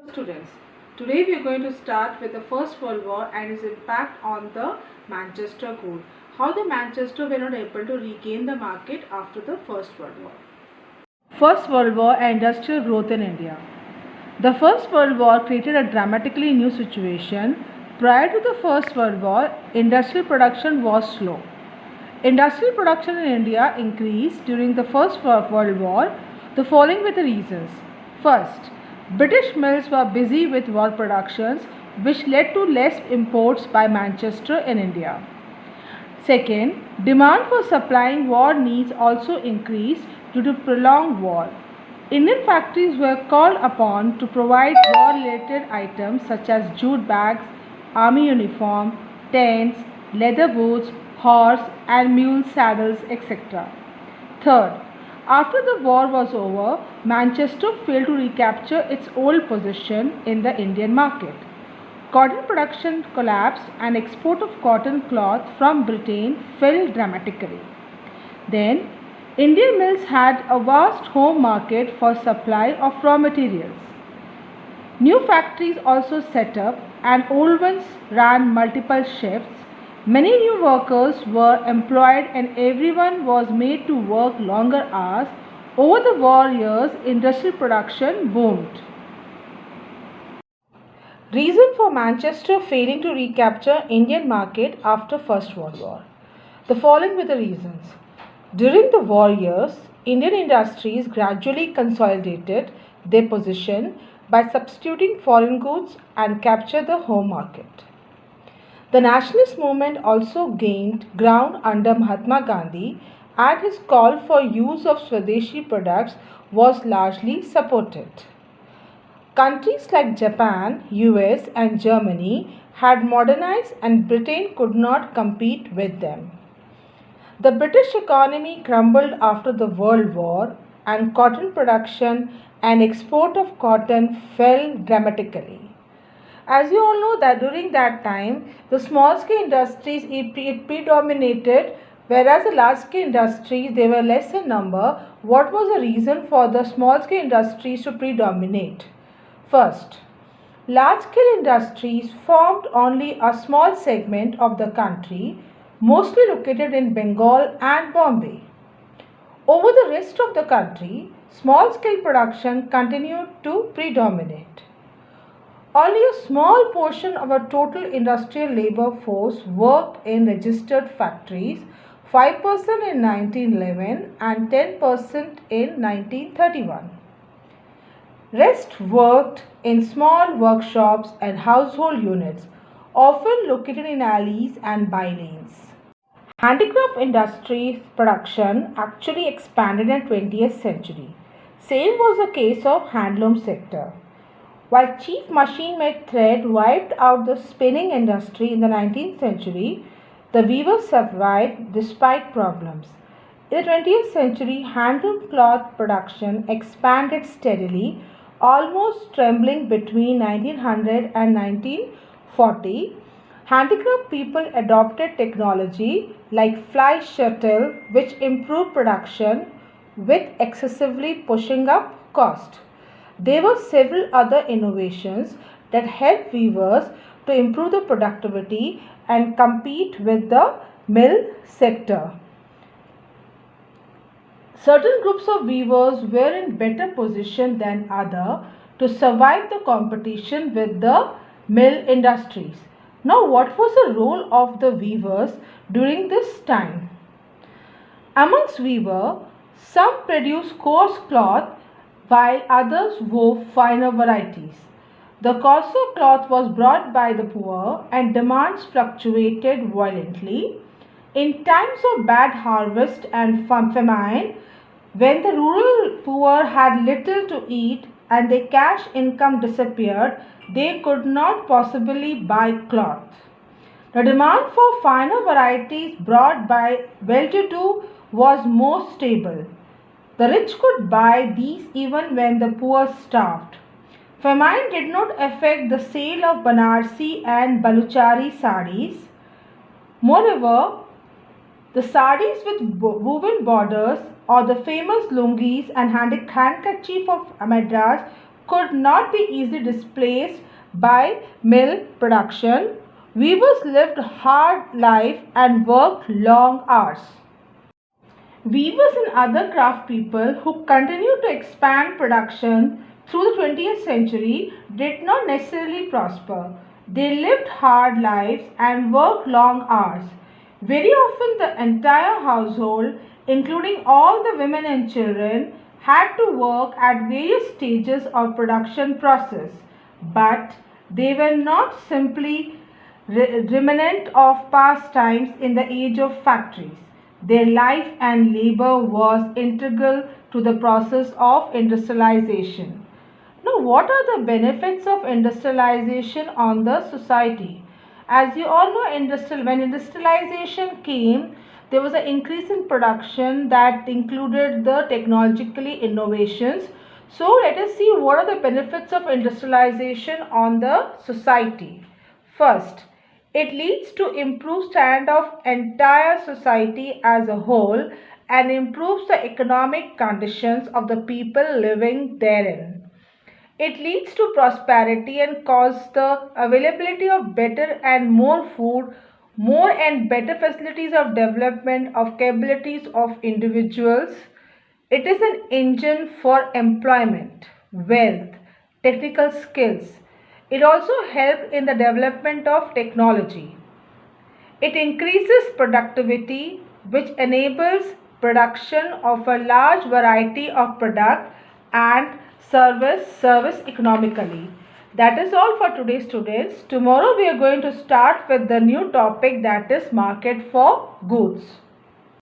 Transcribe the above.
Students, today we are going to start with the First World War and its impact on the Manchester Code. How the Manchester were not able to regain the market after the First World War. First World War and industrial growth in India. The First World War created a dramatically new situation. Prior to the First World War, industrial production was slow. Industrial production in India increased during the First World War, the following were the reasons. First, British mills were busy with war productions, which led to less imports by Manchester in India. Second, demand for supplying war needs also increased due to prolonged war. Indian factories were called upon to provide war-related items such as jute bags, army uniform, tents, leather boots, horse and mule saddles, etc. Third, after the war was over, Manchester failed to recapture its old position in the Indian market. Cotton production collapsed and export of cotton cloth from Britain fell dramatically. Then, Indian mills had a vast home market for supply of raw materials. New factories also set up and old ones ran multiple shifts. Many new workers were employed and everyone was made to work longer hours. Over the war years, industrial production boomed. Reason for Manchester failing to recapture Indian market after First World War. The following were the reasons. During the war years, Indian industries gradually consolidated their position by substituting foreign goods and captured the home market. The nationalist movement also gained ground under Mahatma Gandhi and his call for use of Swadeshi products was largely supported. Countries like Japan, US and Germany had modernized and Britain could not compete with them. The British economy crumbled after the World War and cotton production and export of cotton fell dramatically. As you all know that during that time, the small scale industries it predominated, whereas the large scale industries they were less in number. What was the reason for the small scale industries to predominate? First, large scale industries formed only a small segment of the country, mostly located in Bengal and Bombay. Over the rest of the country, small scale production continued to predominate. Only a small portion of our total industrial labor force worked in registered factories, 5% in 1911 and 10% in 1931. Rest worked in small workshops and household units, often located in alleys and by lanes. Handicraft industry production actually expanded in 20th century. Same was the case of handloom sector. While cheap machine-made thread wiped out the spinning industry in the 19th century, the weavers survived despite problems. In the 20th century, handloom cloth production expanded steadily, almost trembling between 1900 and 1940. Handicraft people adopted technology like fly shuttle, which improved production with excessively pushing up cost. There were several other innovations that helped weavers to improve the productivity and compete with the mill sector. Certain groups of weavers were in better position than others to survive the competition with the mill industries. Now, what was the role of the weavers during this time? Amongst weavers, some produced coarse cloth while others wove finer varieties. The coarser cloth was bought by the poor and demands fluctuated violently. In times of bad harvest and famine, when the rural poor had little to eat and their cash income disappeared, they could not possibly buy cloth. The demand for finer varieties brought by well-to-do was more stable. The rich could buy these even when the poor starved. Famine did not affect the sale of Banarsi and Baluchari saris. Moreover, the saris with woven borders or the famous lungis and handkerchief of Madras could not be easily displaced by mill production. Weavers lived hard life and worked long hours. Weavers and other craft people who continued to expand production through the 20th century did not necessarily prosper. They lived hard lives and worked long hours. Very often, the entire household, including all the women and children, had to work at various stages of production process. But they were not simply remnant of past times in the age of factories. Their life and labor was integral to the process of industrialization. Now, what are the benefits of industrialization on the society? As you all know, when industrialization came, there was an increase in production that included the technologically innovations. So, let us see what are the benefits of industrialization on the society. First, it leads to improved standard of entire society as a whole and improves the economic conditions of the people living therein. It leads to prosperity and causes the availability of better and more food, more and better facilities of development of capabilities of individuals. It is an engine for employment, wealth, technical skills. It also helps in the development of technology. It increases productivity, which enables production of a large variety of product and service economically. That is all for today, students. Tomorrow we are going to start with the new topic, that is market for goods.